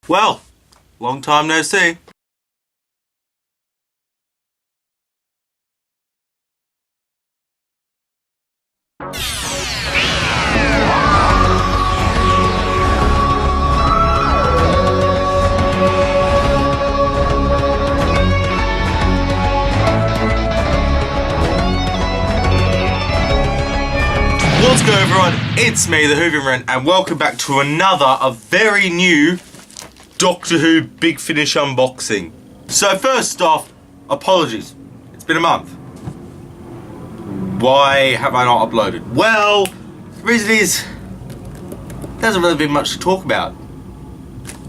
Well, long time no see. What's going on, everyone? It's me, the Hooverman, and welcome back to a very new Doctor Who Big Finish unboxing. So first off, apologies. It's been a month. Why have I not uploaded? Well, the reason is there hasn't really been much to talk about.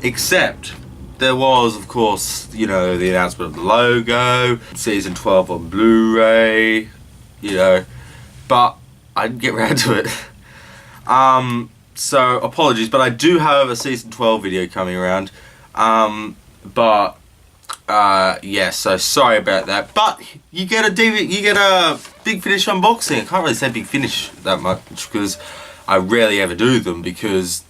Except there was, of course, the announcement of the logo, season 12 on Blu-ray, but I didn't get around to it. So apologies, but I do have a season 12 video coming around. So sorry about that. But you get a Big Finish unboxing. I can't really say Big Finish that much because I rarely ever do them because,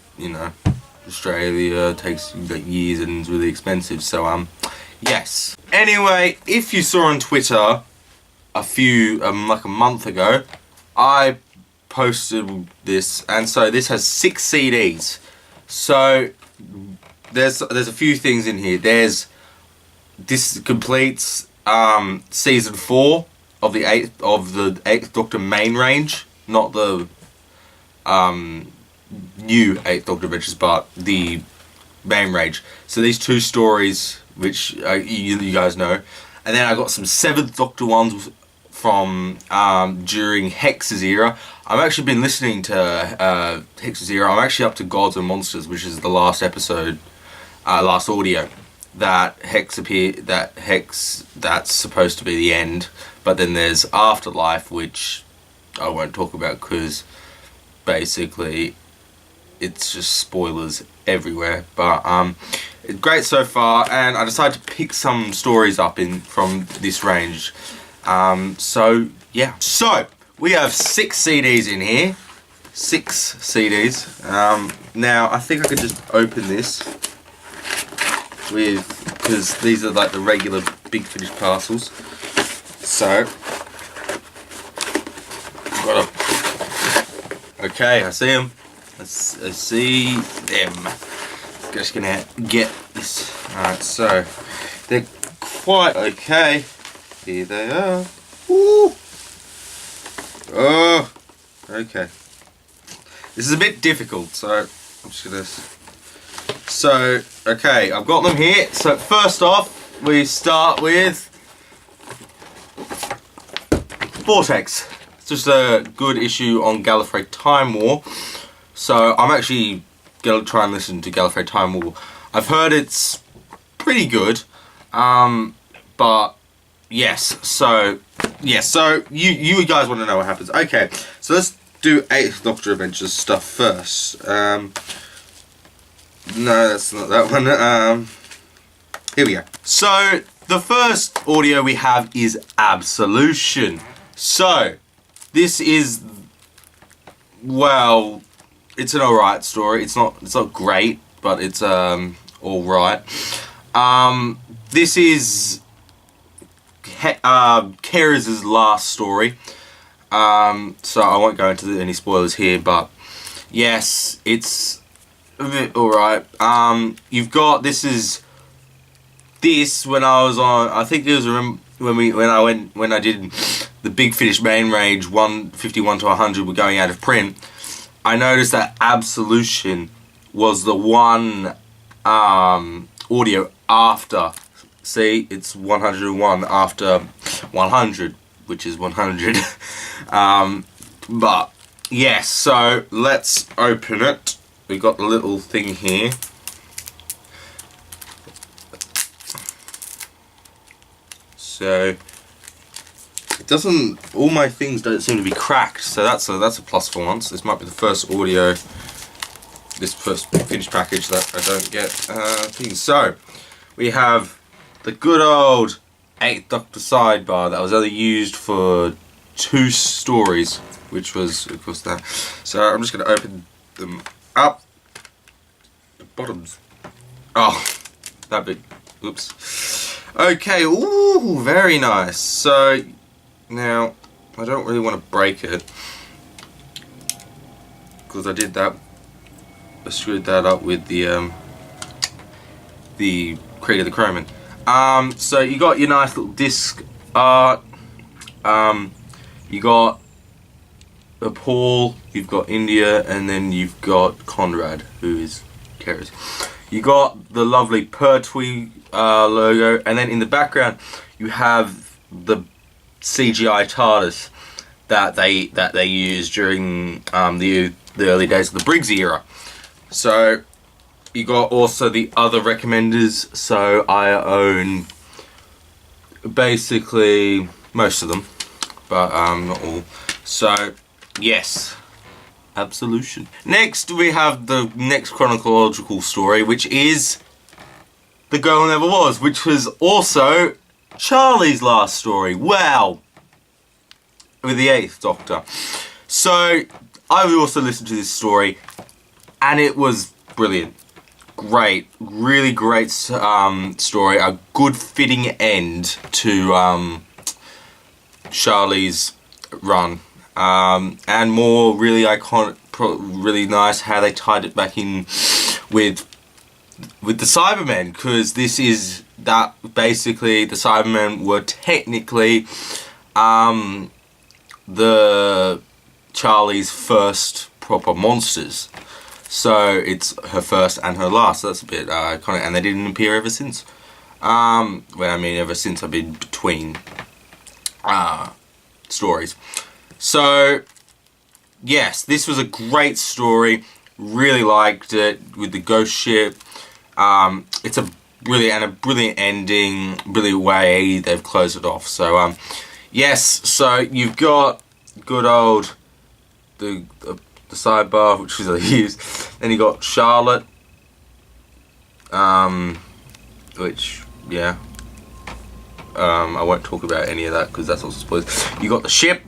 Australia takes years and is really expensive. So yes. Anyway, if you saw on Twitter a month ago, I posted this, and so this has 6 CDs. So there's a few things in here. This completes season 4 of the eighth Doctor main range, not the new 8th Doctor Adventures, but the main range. So these 2 stories, which you guys know, and then I got some 7th Doctor ones from during Hex's era. I've actually been listening to Hex's era. I'm actually up to Gods and Monsters, which is the last episode, last audio that Hex appeared. That's supposed to be the end, but then there's Afterlife, which I won't talk about because basically it's just spoilers everywhere. But it's great so far, and I decided to pick some stories up from this range. So we have 6 CDs in here. 6 CDs. Now I think I could just open this because these are like the regular Big Finish parcels. So okay, I see them. I see them. Just gonna get this. Alright, so they're quite okay. Here they are. Woo! Oh, okay. This is a bit difficult, so I'm just gonna. So, okay, I've got them here. So first off, we start with Vortex. It's just a good issue on Gallifrey Time War. So I'm actually gonna try and listen to Gallifrey Time War. I've heard it's pretty good, but yes. So you guys want to know what happens? Okay, so let's do 8th Doctor Adventures stuff first. No, that's not that one. Here we go. So the first audio we have is Absolution. So this is, well, it's an alright story. It's not great, but it's alright. This is Keraz's last story. So I won't go into any spoilers here, but yes, it's a bit alright. You've got this when I was on, I think it was when I did the Big Finish main range 151 to 100 were going out of print. I noticed that Absolution was the one audio after. See, it's 101 after 100, which is 100. But yes, so let's open it. We've got the little thing here. So it doesn't. All my things don't seem to be cracked, so that's a plus for once. This might be the first audio, this first finished package that I don't get things. So we have the good old 8th Doctor sidebar that was only used for 2 stories, which was of course that. So I'm just going to open them up. The bottoms Oh, that big. Oops. Okay, ooh, very nice. So, now, I don't really want to break it. Because I did that. I screwed that up with the Creed of the Chroman. So you got your nice little disc art. You got Paul, you've got India, and then you've got Conrad, who is Keres. You got the lovely Pertwee logo, and then in the background you have the CGI TARDIS that they used during the early days of the Briggsy era. So you got also the other recommenders. So I own basically most of them, but not all. So yes, Absolution. Next we have the next chronological story, which is The Girl Who Never Was, which was also Charlie's last story. Wow. With the 8th Doctor. So I also listened to this story, and it was brilliant. Great, really great story. A good fitting end to Charlie's run, and more really iconic, really nice how they tied it back in with the Cybermen, because this is that basically the Cybermen were technically the Charlie's first proper monsters. So it's her first and her last. So that's a bit iconic, and they didn't appear ever since. Well, I mean, ever since I've been between stories. So yes, this was a great story. Really liked it with the ghost ship. It's a brilliant ending, brilliant way they've closed it off. So yes, so you've got good old the sidebar, which is I use. Then you got Charlotte, which yeah, I won't talk about any of that because that's also spoilers. You got the ship,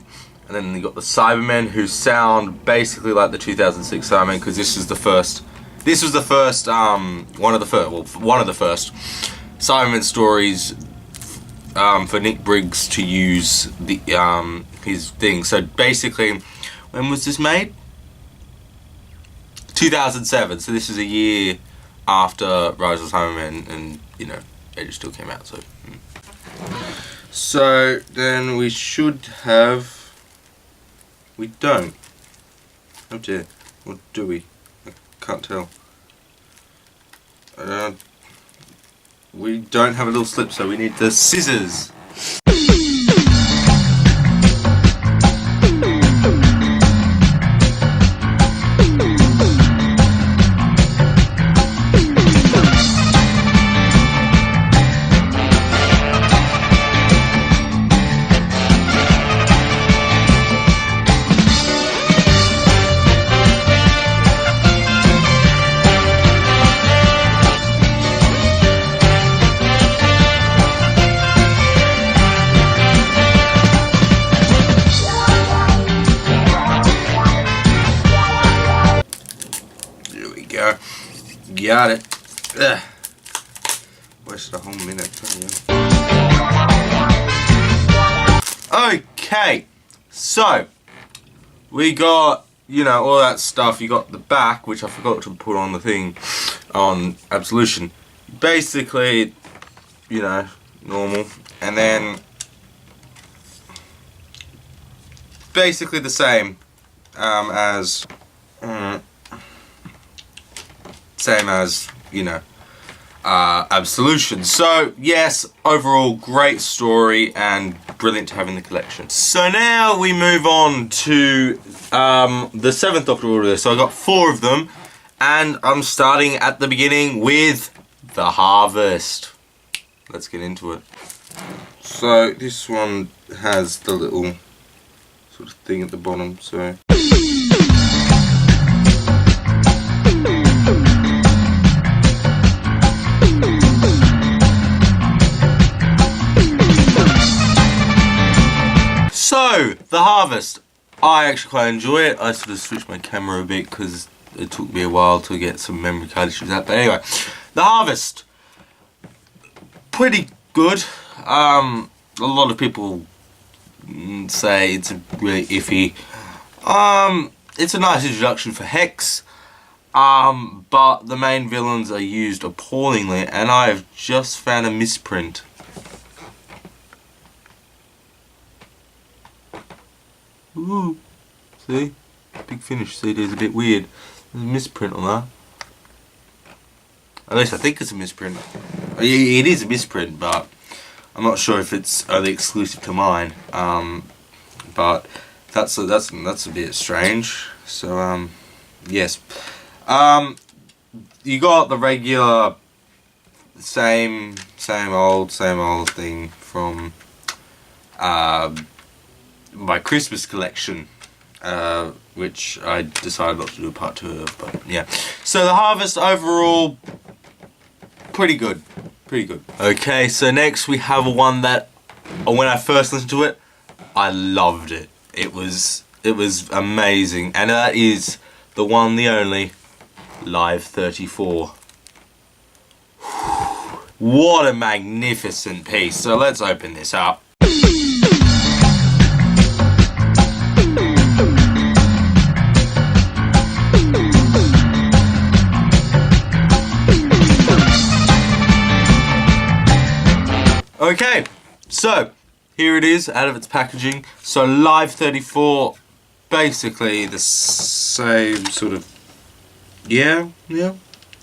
and then you got the Cybermen, who sound basically like the 2006 Cybermen, because this was the first. This was the first, one of the first Cybermen stories for Nick Briggs to use the his thing. So basically, when was this made? 2007. So this is a year after Rise of the Cybermen, and you know, Age still came out. So then we should have. We don't. Oh dear. What do we? I can't tell. We don't have a little slip, so we need the scissors. Got it. Ugh. Wasted a whole minute. Okay, so we got, you know, all that stuff. You got the back, which I forgot to put on the thing on Absolution. Basically, you know, normal, and then basically the same as. Same as, you know, Absolution. So yes, overall great story and brilliant to have in the collection. So now we move on to the 7th Doctor order. So I got 4 of them, and I'm starting at the beginning with The Harvest. Let's get into it. So this one has the little sort of thing at the bottom, so So, The Harvest. I actually quite enjoy it. I sort of switched my camera a bit because it took me a while to get some memory card issues out. But anyway, The Harvest, pretty good. A lot of people say it's really iffy. It's a nice introduction for Hex, but the main villains are used appallingly, and I have just found a misprint. Ooh, see? Big Finish CD is a bit weird. There's a misprint on that. At least I think it's a misprint. It is a misprint, but I'm not sure if it's only exclusive to mine. But that's a bit strange. So yes. You got the regular same old thing from my Christmas collection, which I decided not to do a part 2 of, but yeah. So the Harvest overall, pretty good. Okay, so next we have one that, when I first listened to it, I loved it. It was amazing, and that is the one, the only, Live 34. What a magnificent piece. So let's open this up. Okay, so here it is out of its packaging. So Live 34, basically the same sort of, yeah,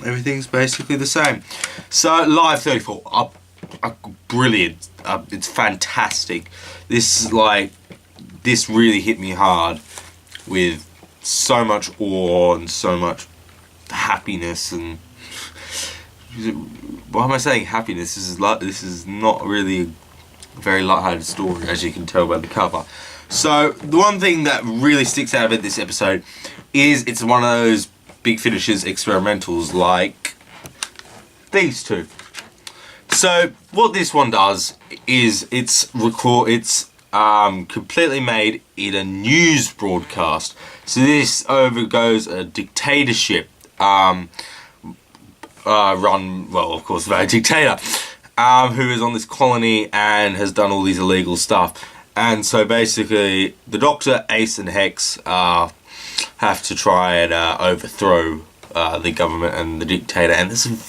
everything's basically the same. So Live 34, brilliant, it's fantastic. This really hit me hard with so much awe and so much happiness. And why am I saying happiness? This is not really a very light-hearted story, as you can tell by the cover. So the one thing that really sticks out about this episode is it's one of those Big Finish's experimentals, like these two. So what this one does is it's completely made in a news broadcast. So this overgoes a dictatorship run, well, of course, by a dictator, who is on this colony and has done all these illegal stuff. And so basically, the Doctor, Ace, and Hex have to try and overthrow the government and the dictator. And there's some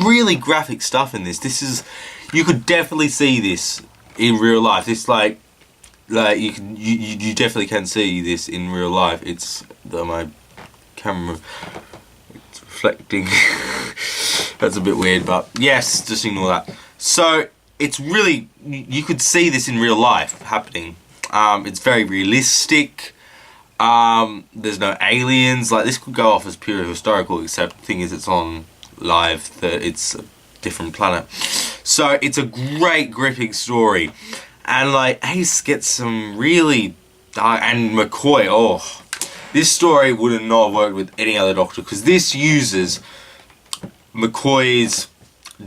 really graphic stuff in this. You could definitely see this in real life. This you definitely can see this in real life. It's my camera. Reflecting. That's a bit weird, but yes, just ignore that. So it's really, you could see this in real life happening. It's very realistic. There's no aliens. Like, this could go off as pure historical, except the thing is it's on Live, it's a different planet. So it's a great gripping story, and like Ace gets some really dark, and McCoy, oh, this story would not have worked with any other Doctor, because this uses McCoy's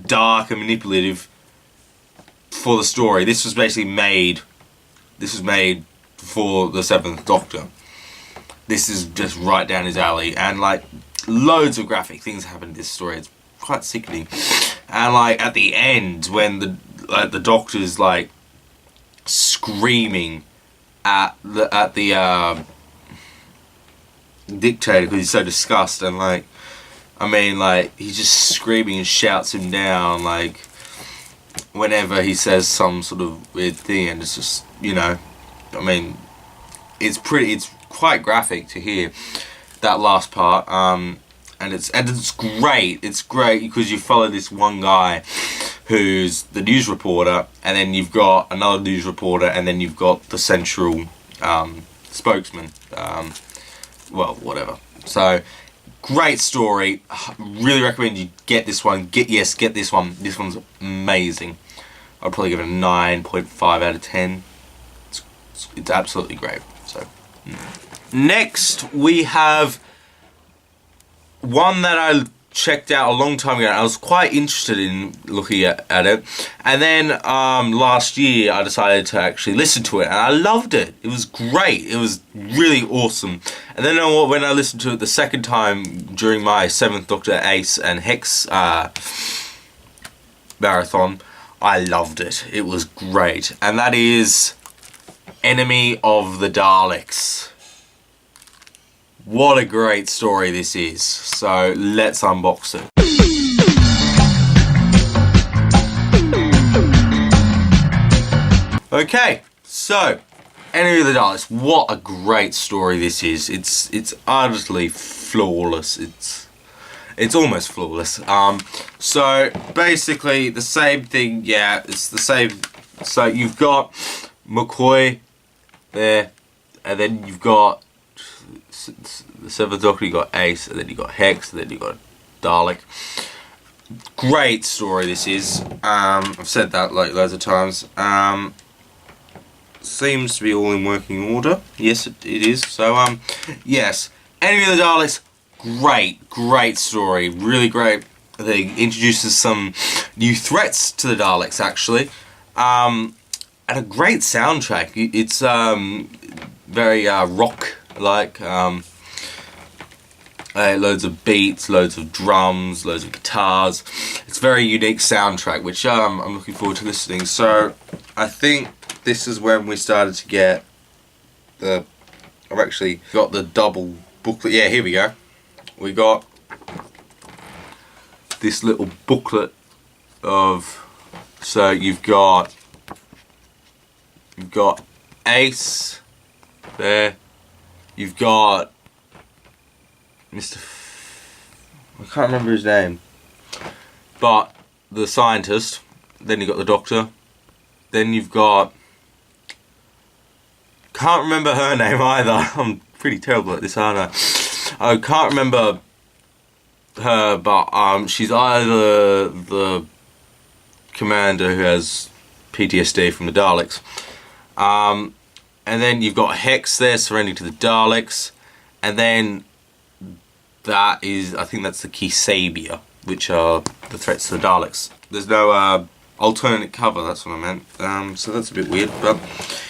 dark and manipulative for the story. This was basically made for the 7th Doctor. This is just right down his alley, and like loads of graphic things happen in this story. It's quite sickening. And like at the end, when the Doctor's like screaming at the dictator because he's so disgusted, and like, I mean, like, he's just screaming and shouts him down, like, whenever he says some sort of weird thing, and it's just, you know, I mean, it's quite graphic to hear that last part, and it's great. It's great because you follow this one guy who's the news reporter, and then you've got another news reporter, and then you've got the central spokesman. Well, whatever. So, great story. Really recommend you get this one. Get this one. This one's amazing. I'll probably give it a 9.5 out of 10. It's absolutely great. So, next we have one that I checked out a long time ago. I was quite interested in looking at it, and then last year I decided to actually listen to it, and I loved it. It was great. It was really awesome. And then when I listened to it the second time during my 7th Doctor, Ace and Hex marathon, I loved it. It was great. And that is Enemy of the Daleks. What a great story this is. So let's unbox it. Okay, so Enemy of the Daleks. What a great story this is. It's utterly flawless. It's almost flawless. So basically the same thing. Yeah, it's the same. So you've got McCoy there, and then you've got the 7th Doctor, you got Ace, and then you got Hex, and then you got Dalek. Great story this is. I've said that like loads of times. Seems to be all in working order. Yes, it is. So yes, Enemy of the Daleks. Great story. Really great. They introduces some new threats to the Daleks actually, and a great soundtrack. It's very rock. Like loads of beats, loads of drums, loads of guitars. It's a very unique soundtrack, which I'm looking forward to listening. So I think this is when we started to get I've actually got the double booklet. Yeah, here we go. We got this little booklet of. So you've got Ace there. You've got Mr. I can't remember his name, but the scientist. Then you've got the Doctor. Then you've got, can't remember her name either. I'm pretty terrible at this, aren't I? I can't remember her, but she's either the commander who has PTSD from the Daleks. And then you've got Hex there, surrendering to the Daleks. And then that is, I think that's the Kasabian, which are the threats to the Daleks. There's no alternate cover, that's what I meant. So that's a bit weird, but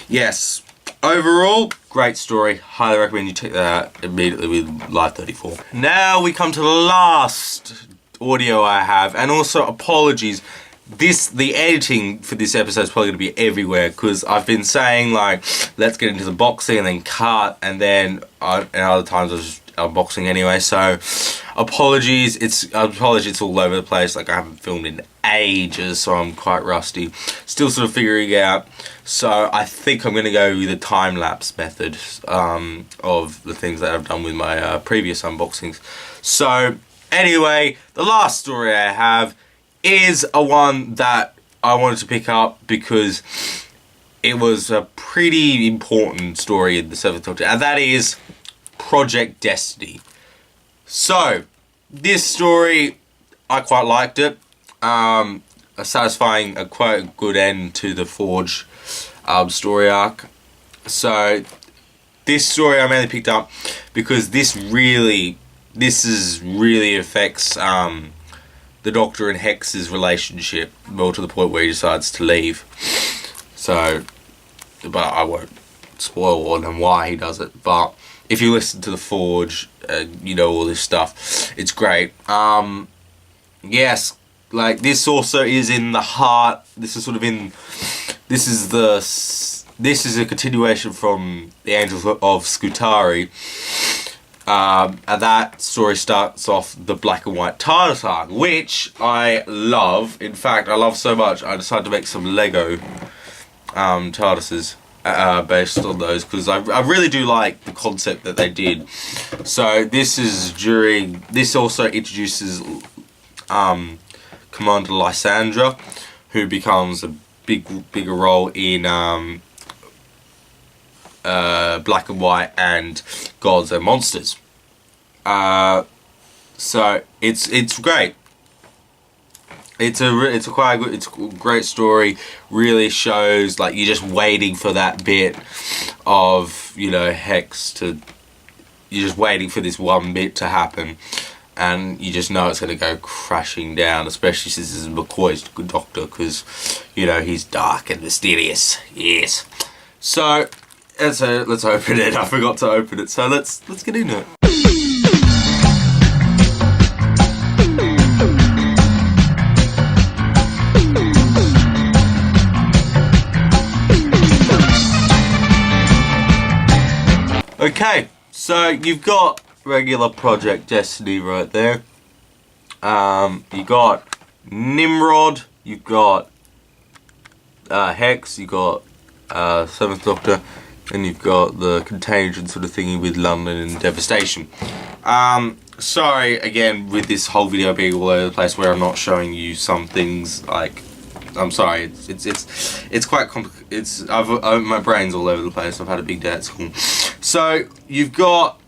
yes. Overall, great story. Highly recommend you check that out immediately with Live 34. Now we come to the last audio I have, and also apologies. The editing for this episode is probably going to be everywhere, because I've been saying like, let's get into the boxing and then cut, and then and other times I was just unboxing anyway. So apologies, it's all over the place. Like I haven't filmed in ages, so I'm quite rusty. Still sort of figuring it out. So I think I'm going to go with the time lapse method of the things that I've done with my previous unboxings. So anyway, the last story I have is a one that I wanted to pick up because it was a pretty important story in the 7th Doctor, and that is Project Destiny. So this story, I quite liked it. A satisfying, quite a good end to the Forge story arc. So this story I mainly picked up because this really affects the Doctor and Hex's relationship, more to the point where he decides to leave. So, but I won't spoil on why he does it. But if you listen to the Forge, you know all this stuff. It's great. Yes, like this also is in the heart. This is sort of in. This is a continuation from the Angels of Skutari. And that story starts off the black and white TARDIS arc, which I love. In fact, I love so much, I decided to make some Lego TARDISes based on those, because I really do like the concept that they did. So this also introduces Commander Lysandra, who becomes a bigger role in Black and White and Gods and Monsters. So it's great. It's a great story. Really shows like you're just waiting for that bit of, you know, Hex to. You're just waiting for this one bit to happen, and you just know it's going to go crashing down, especially since this is McCoy's Doctor, because, you know, he's dark and mysterious. Yes. So, let's open it. I forgot to open it, so let's get into it. Okay, so you've got regular Project Destiny right there. You got Nimrod, you've got Hex, you've got Seventh Doctor, and you've got the Contagion sort of thingy with London and Devastation. Sorry again with this whole video being all over the place where I'm not showing you some things. Like, I'm sorry, it's quite complicated. My brain's all over the place. I've had a big day at school. So you've got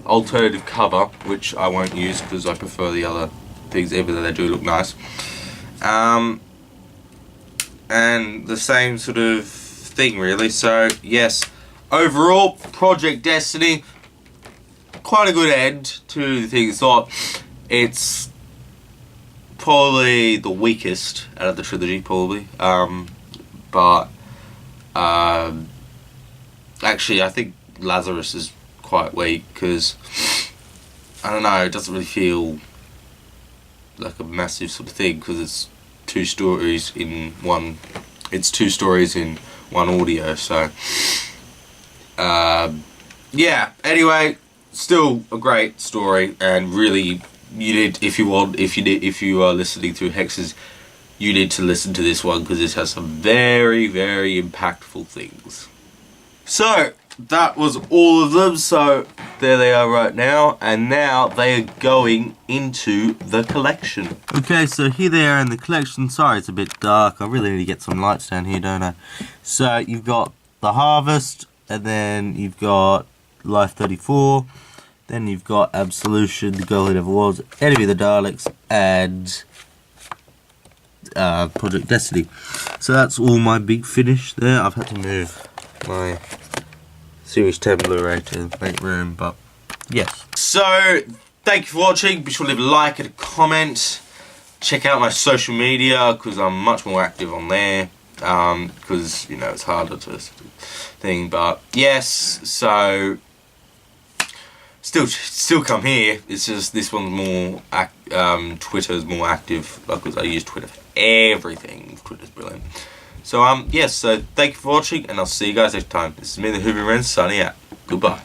alternative cover, which I won't use because I prefer the other things, even though they do look nice. And the same sort of thing, really. So yes, overall, Project Destiny, quite a good end to the thing. It's probably the weakest out of the trilogy, probably. But actually, I think Lazarus is quite weak because, I don't know, it doesn't really feel like a massive sort of thing because it's two stories in one. It's two stories in one audio. So yeah. Anyway, still a great story, and really, you need, if you are listening through Hexes, you need to listen to this one because this has some very, very impactful things. So that was all of them. So there they are right now, and now they are going into the collection. Okay, so here they are in the collection. Sorry, it's a bit dark. I really need to get some lights down here, don't I? So you've got The Harvest, and then you've got Life 34, then you've got Absolution, The Girl Who Never Was, Enemy of the Daleks, and Project Destiny. So that's all my big finish there. I've had to move my Series 10 Blu-ray to make room, but yes. So thank you for watching. Be sure to leave a like and a comment. Check out my social media because I'm much more active on there. Because, you know, it's harder to thing, but yes. So still come here. It's just this one's more Twitter's more active because I use Twitter for everything. Twitter's brilliant. So yes, so thank you for watching, and I'll see you guys next time. This is me, the Whovian Wren, signing out. Goodbye.